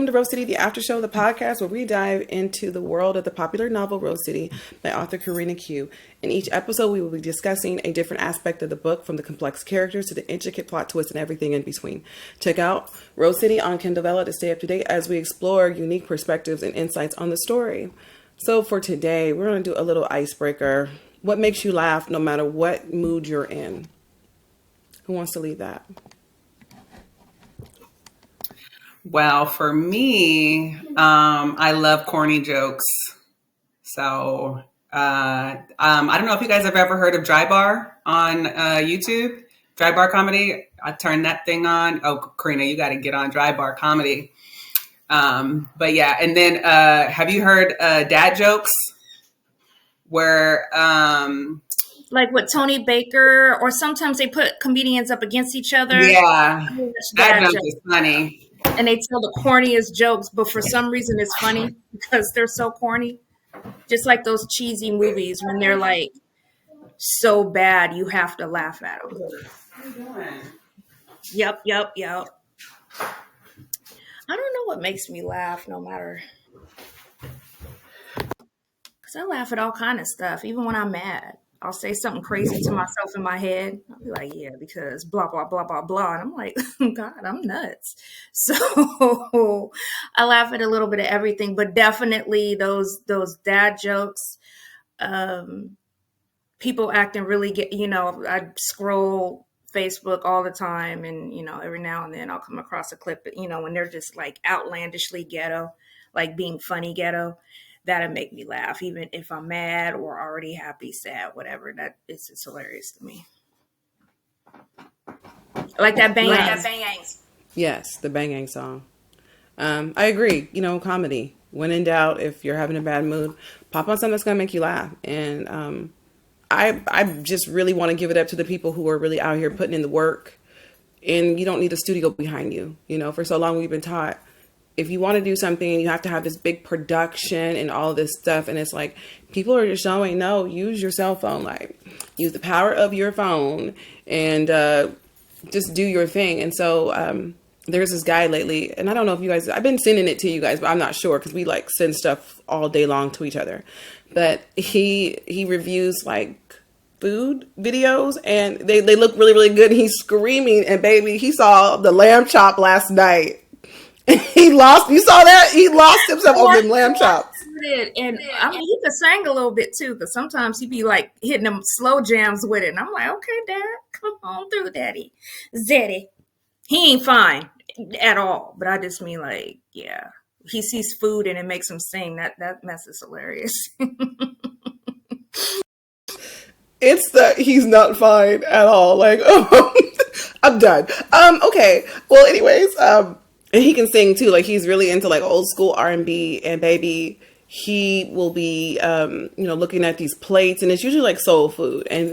to Rose City, the After Show, the podcast where we dive into the world of the popular novel Rose City by author Karina Q. In each episode, we will be discussing a different aspect of the book, from the complex characters to the intricate plot twists and everything in between. Check out Rose City on Kindle Vella to stay up to date as we explore unique perspectives and insights on the story. So for today, we're going to do a little icebreaker. What makes you laugh no matter what mood you're in? Who wants to lead that? Well, for me, I love corny jokes. So I don't know if you guys have ever heard of Dry Bar on YouTube. Dry Bar comedy. I turned that thing on. Oh, Karina, you got to get on Dry Bar comedy. But yeah, and then have you heard dad jokes? Where like with Tony Baker, or sometimes they put comedians up against each other. Yeah, that joke is funny. And they tell the corniest jokes, but for some reason it's funny because they're so corny. Just like those cheesy movies when they're like so bad, you have to laugh at them. What are you doing? Yep. I don't know what makes me laugh no matter. Because I laugh at all kind of stuff, even when I'm mad. I'll say something crazy to myself in my head. I'll be like, yeah, because blah, blah, blah, blah, blah. And I'm like, God, I'm nuts. So I laugh at a little bit of everything, but definitely those dad jokes, people acting really, I scroll Facebook all the time. And, every now and then I'll come across a clip, when they're just like outlandishly ghetto, like being funny ghetto. That'll make me laugh, even if I'm mad or already happy, sad, whatever. It's hilarious to me. Like that bang yangs. Yes, the bang yang song. I agree. Comedy. When in doubt, if you're having a bad mood, pop on something that's gonna make you laugh. And I just really want to give it up to the people who are really out here putting in the work. And you don't need a studio behind you. For so long we've been taught, if you want to do something, you have to have this big production and all this stuff. And it's like, people are just showing, no, use your cell phone, like use the power of your phone and just do your thing. And so there's this guy lately, and I don't know if you guys, I've been sending it to you guys, but I'm not sure because we like send stuff all day long to each other. But he reviews like food videos and they look really, really good. And he's screaming, and baby, he saw the lamb chop last night. You saw that? He lost himself over them lamb chops. And I mean, he could sing a little bit too, because sometimes he'd be like hitting them slow jams with it. And I'm like, okay, Dad, come on through, Daddy. Zeddy. He ain't fine at all. But I just mean like, yeah, he sees food and it makes him sing. That mess is hilarious. He's not fine at all. Like, I'm done. Okay. Well, anyways, and he can sing too. Like, he's really into like old school R&B, and baby, he will be, looking at these plates, and it's usually like soul food. And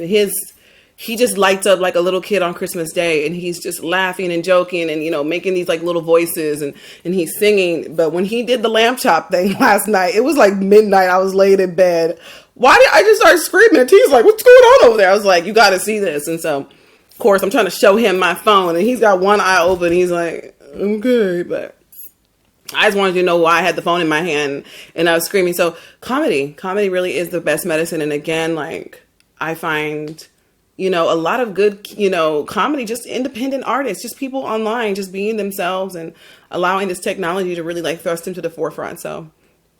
he just lights up like a little kid on Christmas Day, and he's just laughing and joking and, making these like little voices and he's singing. But when he did the lamb chop thing last night, it was like midnight. I was laid in bed. Why did I just start screaming? And he's like, what's going on over there? I was like, you got to see this. And so, of course, I'm trying to show him my phone, and he's got one eye open. He's like, okay, but I just wanted you to know why I had the phone in my hand and I was screaming. So comedy really is the best medicine. And again, like I find, a lot of good, comedy, just independent artists, just people online, just being themselves and allowing this technology to really like thrust them to the forefront. So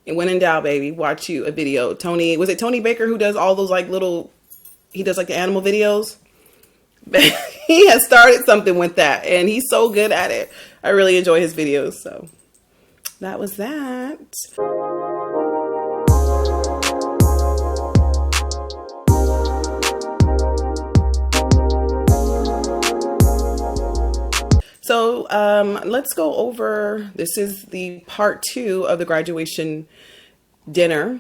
when in doubt, baby, watch you a video. Was it Tony Baker who does all those like he does like the animal videos? He has started something with that and he's so good at it. I really enjoy his videos. So that was that. So let's go over, this is the part 2 of the graduation dinner.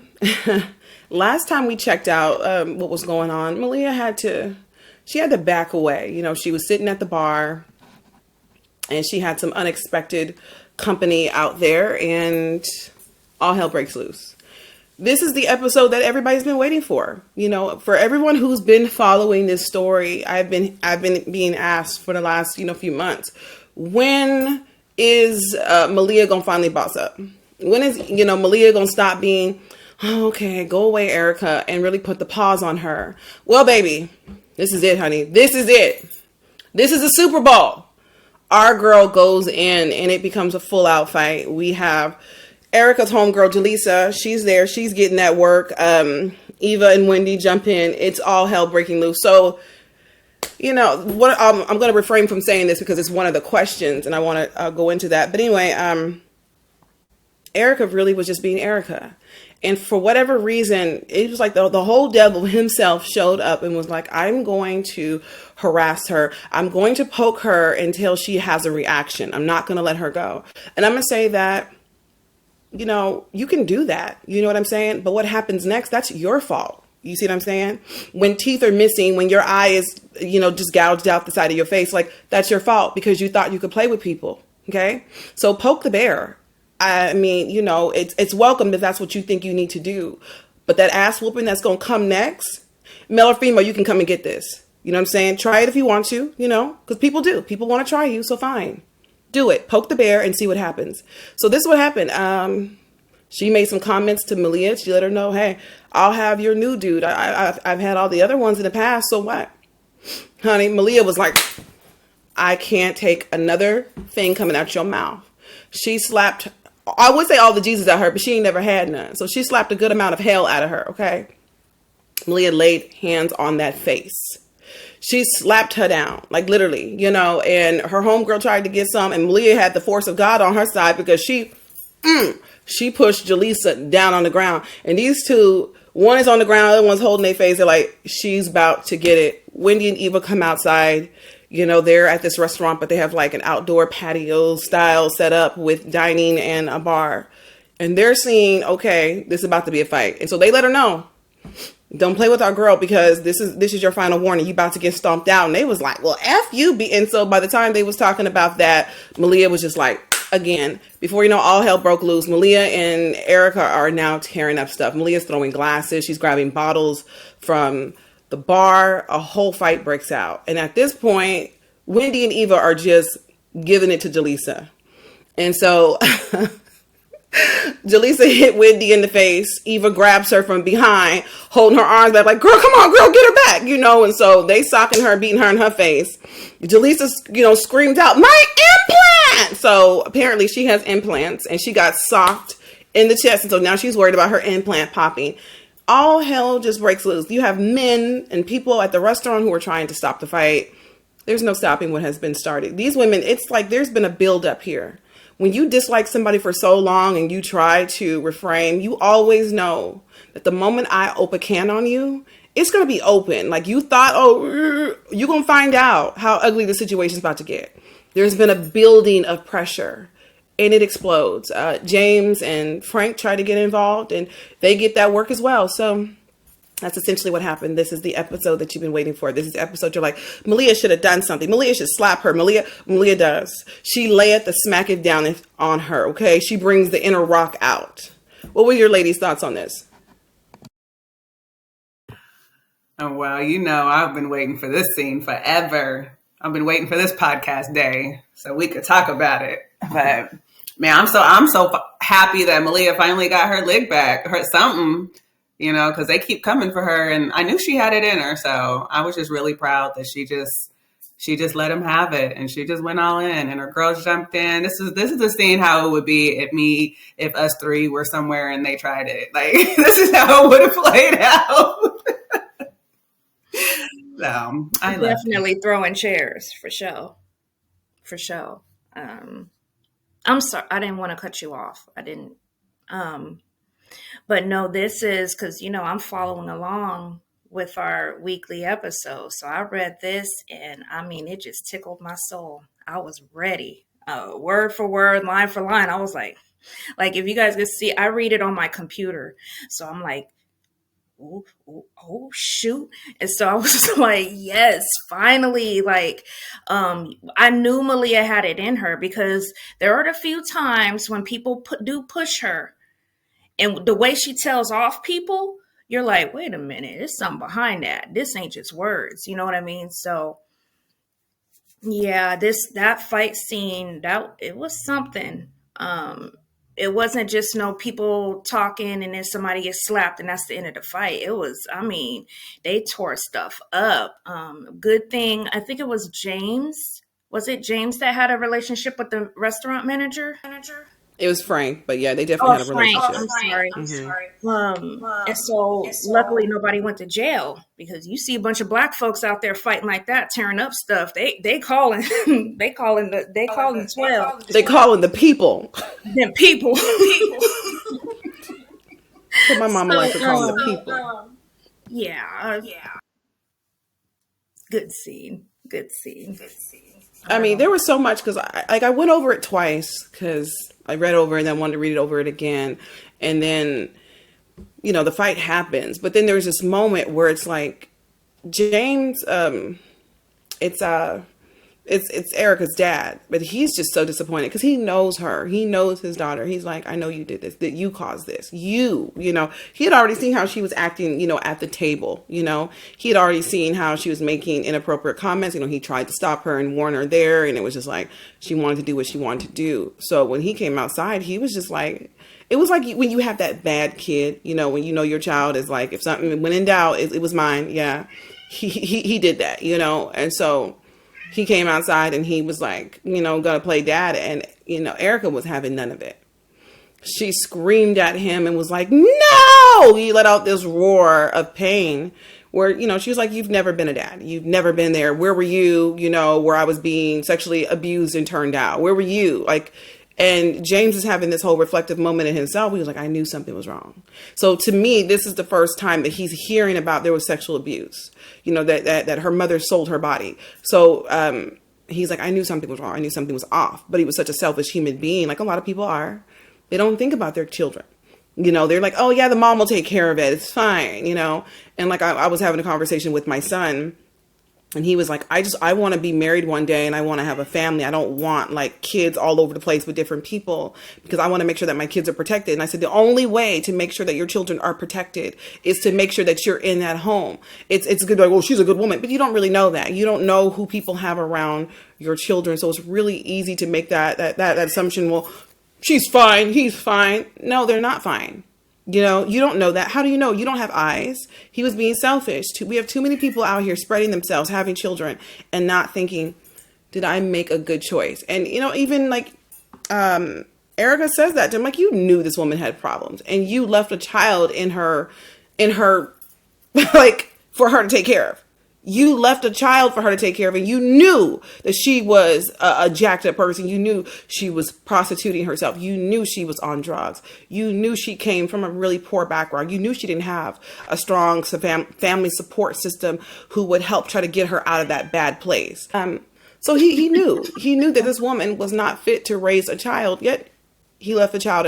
Last time we checked out what was going on, Malia had to back away. She was sitting at the bar and she had some unexpected company out there and all hell breaks loose. This is the episode that everybody's been waiting for. For everyone who's been following this story, I've been being asked for the last, few months, when is Malia gonna finally boss up? When is, Malia gonna stop being, oh, okay, go away, Erica, and really put the pause on her? Well, baby, this is it, honey. This is it. This is a Super Bowl. Our girl goes in and it becomes a full out fight. We have Erica's homegirl, Jaleesa. She's there. She's getting that work. Eva and Wendy jump in. It's all hell breaking loose. So, what I'm going to refrain from saying this because it's one of the questions and I want to go into that. But anyway, Erica really was just being Erica. And for whatever reason, it was like the whole devil himself showed up and was like, I'm going to harass her. I'm going to poke her until she has a reaction. I'm not going to let her go. And I'm going to say that, you can do that. You know what I'm saying? But what happens next, that's your fault. You see what I'm saying? When teeth are missing, when your eye is, just gouged out the side of your face, like that's your fault because you thought you could play with people. Okay. So poke the bear. I mean, it's welcome if that's what you think you need to do. But that ass whooping that's going to come next, male or female, you can come and get this. You know what I'm saying? Try it if you want to, because people do. People want to try you. So fine. Do it. Poke the bear and see what happens. So this is what happened. She made some comments to Malia. She let her know, hey, I'll have your new dude. I've had all the other ones in the past. So what? Honey, Malia was like, I can't take another thing coming out your mouth. She slapped, I would say all the Jesus at her, but she ain't never had none. So she slapped a good amount of hell out of her, okay? Malia laid hands on that face. She slapped her down, like literally, and her homegirl tried to get some, and Malia had the force of God on her side because she pushed Jaleesa down on the ground. And these two, one is on the ground, the other one's holding their face. They're like, she's about to get it. Wendy and Eva come outside. They're at this restaurant, but they have like an outdoor patio style set up with dining and a bar. And they're seeing, okay, this is about to be a fight. And so they let her know, don't play with our girl because this is your final warning. You about to get stomped out. And they was like, well, F you. And so by the time they was talking about that, Malia was just like, again, before you know, all hell broke loose. Malia and Erica are now tearing up stuff. Malia's throwing glasses. She's grabbing bottles from the bar. A whole fight breaks out. And at this point, Wendy and Eva are just giving it to Jaleesa. And so Jaleesa hit Wendy in the face. Eva grabs her from behind, holding her arms back like, girl, come on, girl, get her back, And so they socking her, beating her in her face. Jaleesa, screamed out, my implant! So apparently she has implants and she got socked in the chest. And so now she's worried about her implant popping. All hell just breaks loose. You have men and people at the restaurant who are trying to stop the fight. There's no stopping what has been started. These women, it's like there's been a buildup here. When you dislike somebody for so long and you try to refrain, you always know that the moment I open a can on you, it's going to be open. Like you thought, oh, you're going to find out how ugly the situation's about to get. There's been a building of pressure and it explodes. James and Frank try to get involved and they get that work as well. So that's essentially what happened. This is the episode that you've been waiting for. This is the episode you're like, Malia should have done something. Malia should slap her. Malia does. She layeth the smack it down on her, okay? She brings the inner rock out. What were your ladies' thoughts on this? Oh, well, I've been waiting for this scene forever. I've been waiting for this podcast day so we could talk about it. But, man, I'm so happy that Malia finally got her leg back, her something. Because they keep coming for her, and I knew she had it in her. So I was just really proud that she just let him have it, and she just went all in, and her girls jumped in. This is the scene how it would be if us three were somewhere and they tried it. Like this is how it would have played out. So I definitely throwing chairs for sure. I'm sorry, I didn't want to cut you off. I didn't. But no, this is because, I'm following along with our weekly episode. So I read this and it just tickled my soul. I was ready. Word for word, line for line. I was like if you guys could see, I read it on my computer. So I'm like, oh, shoot. And so I was like, yes, finally. I knew Malia had it in her because there are a few times when people do push her. And the way she tells off people, you're like, wait a minute, there's something behind that. This ain't just words. You know what I mean? So Yeah, that fight scene, that it was something. It wasn't just no people talking and then somebody gets slapped and that's the end of the fight. It was, I mean, they tore stuff up. Good thing, I think it was James. Was it James that had a relationship with the restaurant manager? It was Frank, but yeah, they definitely Oh, had a Frank. relationship. I'm sorry. Hmm. And so luckily nobody went to jail because you see a bunch of black folks out there fighting like that, tearing up stuff. They calling they calling 12. They calling the people. Them people. But my mama likes to call them the So, people. yeah. Good scene. I mean, there was so much because I went over it twice because I read over it and then wanted to read it over it again, and then the fight happens, but then there's this moment where it's like James, it's Erica's dad, but he's just so disappointed because he knows her. He knows his daughter. He's like, I know you did this, that you caused this. He had already seen how she was acting, at the table, he had already seen how she was making inappropriate comments. He tried to stop her and warn her there. And it was just like, she wanted to do what she wanted to do. So when he came outside, he was just like, it was like when you have that bad kid, when your child is like, if something went in doubt, it was mine. Yeah. He did that, and so he came outside and he was like, gonna play dad. And, Erica was having none of it. She screamed at him and was like, no! He let out this roar of pain where, she was like, you've never been a dad. You've never been there. Where were you, where I was being sexually abused and turned out? Where were you? And James is having this whole reflective moment in himself. He was like, I knew something was wrong. So to me, this is the first time that he's hearing about there was sexual abuse, that her mother sold her body. So he's like, I knew something was wrong. I knew something was off. But he was such a selfish human being, like a lot of people are. They don't think about their children. They're like, oh, yeah, the mom will take care of it. It's fine, And like I was having a conversation with my son. And he was like, I want to be married one day and I want to have a family. I don't want like kids all over the place with different people because I want to make sure that my kids are protected. And I said, the only way to make sure that your children are protected is to make sure that you're in that home. It's good. Like, well, she's a good woman, but you don't really know that. You don't know who people have around your children. So it's really easy to make that assumption. Well, she's fine. He's fine. No, they're not fine. You don't know that. How do you know? You don't have eyes. He was being selfish. We have too many people out here spreading themselves, having children, and not thinking, did I make a good choice? And, even like Erica says that to him, like, you knew this woman had problems and you left a child in her, like, for her to take care of. You left a child for her to take care of, and you knew that she was a jacked up person. You knew she was prostituting herself. You knew she was on drugs. You knew she came from a really poor background. You knew she didn't have a strong family support system who would help try to get her out of that bad place. So he knew that this woman was not fit to raise a child, yet he left the child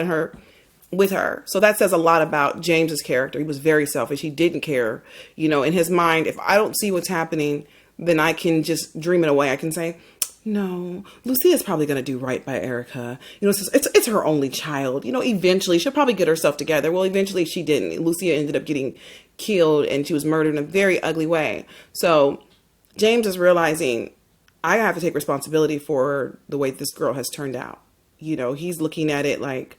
with her. So that says a lot about James's character. He was very selfish. He didn't care, in his mind. If I don't see what's happening, then I can just dream it away. I can say, no, Lucia's probably going to do right by Erica. It's her only child. Eventually she'll probably get herself together. Well, eventually she didn't. Lucia ended up getting killed and she was murdered in a very ugly way. So James is realizing I have to take responsibility for the way this girl has turned out. He's looking at it like,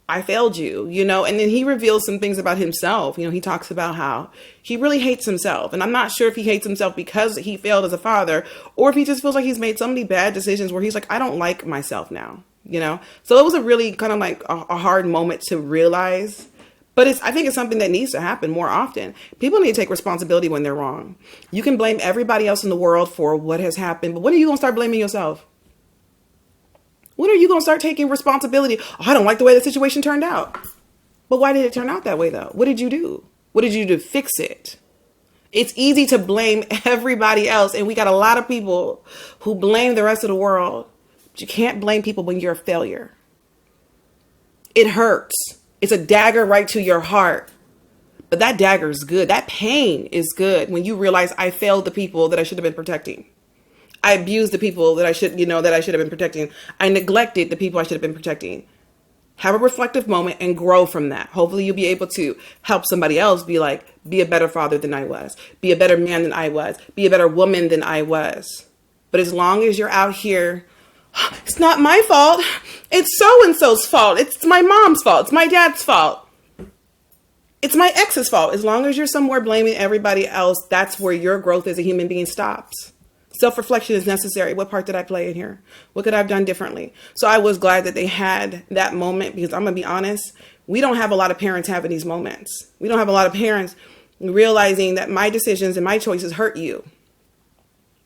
I failed you, and then he reveals some things about himself. He talks about how he really hates himself. And I'm not sure if he hates himself because he failed as a father or if he just feels like he's made so many bad decisions where he's like, I don't like myself now, So it was a really kind of like a hard moment to realize. But I think it's something that needs to happen more often. People need to take responsibility when they're wrong. You can blame everybody else in the world for what has happened, but when are you going to start blaming yourself? When are you going to start taking responsibility? Oh, I don't like the way the situation turned out. But why did it turn out that way, though? What did you do? What did you do to fix it? It's easy to blame everybody else. And we got a lot of people who blame the rest of the world. But you can't blame people when you're a failure. It hurts. It's a dagger right to your heart. But that dagger is good. That pain is good when you realize I failed the people that I should have been protecting. I abused the people that I should have been protecting. I neglected the people I should have been protecting. Have a reflective moment and grow from that. Hopefully you'll be able to help somebody else be a better father than I was. Be a better man than I was. Be a better woman than I was. But as long as you're out here, it's not my fault. It's so-and-so's fault. It's my mom's fault. It's my dad's fault. It's my ex's fault. As long as you're somewhere blaming everybody else, that's where your growth as a human being stops. Self-reflection is necessary. What part did I play in here? What could I have done differently? So I was glad that they had that moment, because I'm going to be honest, we don't have a lot of parents having these moments. We don't have a lot of parents realizing that my decisions and my choices hurt you.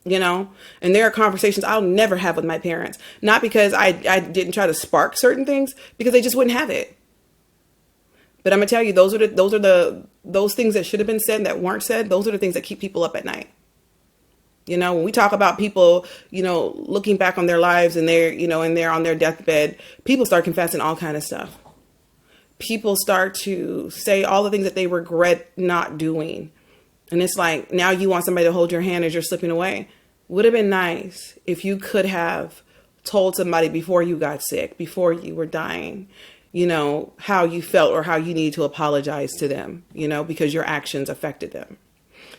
You know, and there are conversations I'll never have with my parents, not because I didn't try to spark certain things, because they just wouldn't have it. But I'm gonna tell you, those things that should have been said that weren't said. Those are the things that keep people up at night. You know, when we talk about people, you know, looking back on their lives and they're, you know, and they're on their deathbed, people start confessing all kind of stuff. People start to say all the things that they regret not doing. And it's like, now you want somebody to hold your hand as you're slipping away. Would have been nice if you could have told somebody before you got sick, before you were dying, you know, how you felt or how you need to apologize to them, you know, because your actions affected them.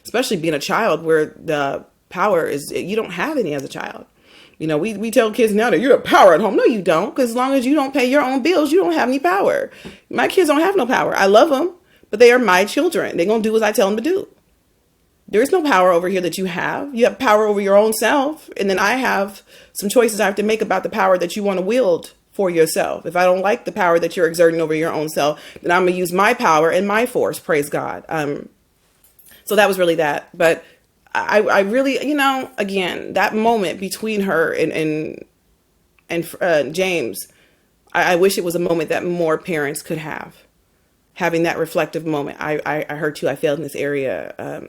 Especially being a child, where the power is, you don't have any as a child. You know, we tell kids now that you have power at home. No, you don't. Because as long as you don't pay your own bills, you don't have any power. My kids don't have no power. I love them, but they are my children. They're going to do as I tell them to do. There is no power over here that you have. You have power over your own self. And then I have some choices I have to make about the power that you want to wield for yourself. If I don't like the power that you're exerting over your own self, then I'm going to use my power and my force. Praise God. So that was really that. But I really, you know, again, that moment between her and James, I wish it was a moment that more parents could have. Having that reflective moment. I hurt too. I failed in this area.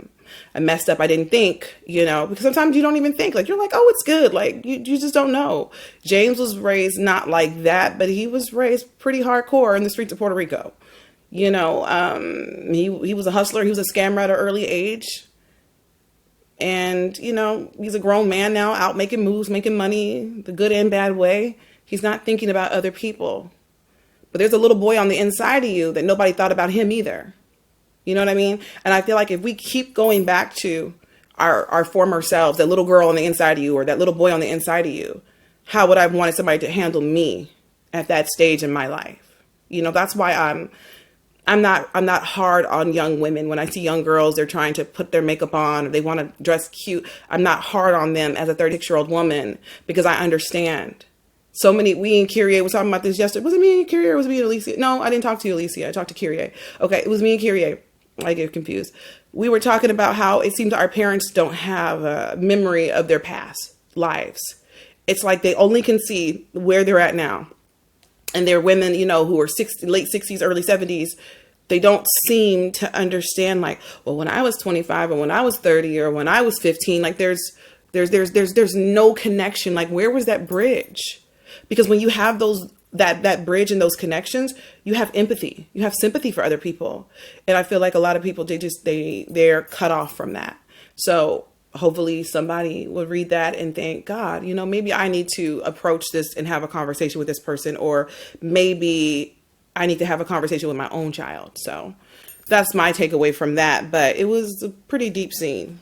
I messed up. I didn't think, you know, because sometimes you don't even think, like, you're like, oh, it's good. Like, you just don't know. James was raised not like that, but he was raised pretty hardcore in the streets of Puerto Rico. You know, he was a hustler. He was a scammer at an early age. And, you know, he's a grown man now, out making moves, making money, the good and bad way. He's not thinking about other people. But there's a little boy on the inside of you that nobody thought about him either. You know what I mean? And I feel like if we keep going back to our former selves, that little girl on the inside of you or that little boy on the inside of you, how would I have wanted somebody to handle me at that stage in my life? You know, that's why I'm not hard on young women. When I see young girls, they're trying to put their makeup on, or they want to dress cute. I'm not hard on them as a 36-year-old woman, because I understand. So many, we and Kyrie was talking about this yesterday. Was it me and Kyrie or was it me and Alicia? No, I didn't talk to you, Alicia. I talked to Kyrie. Okay, it was me and Kyrie. I get confused. We were talking about how it seems our parents don't have a memory of their past lives. It's like they only can see where they're at now. And they're women, you know, who are late 60s, early 70s. They don't seem to understand, like, well, when I was 25 or when I was 30 or when I was 15, like there's no connection. Like, where was that bridge? Because when you have that bridge and those connections, you have empathy, you have sympathy for other people. And I feel like a lot of people, they're cut off from that. So hopefully somebody will read that and think, God, you know, maybe I need to approach this and have a conversation with this person, or maybe I need to have a conversation with my own child. So that's my takeaway from that. But it was a pretty deep scene.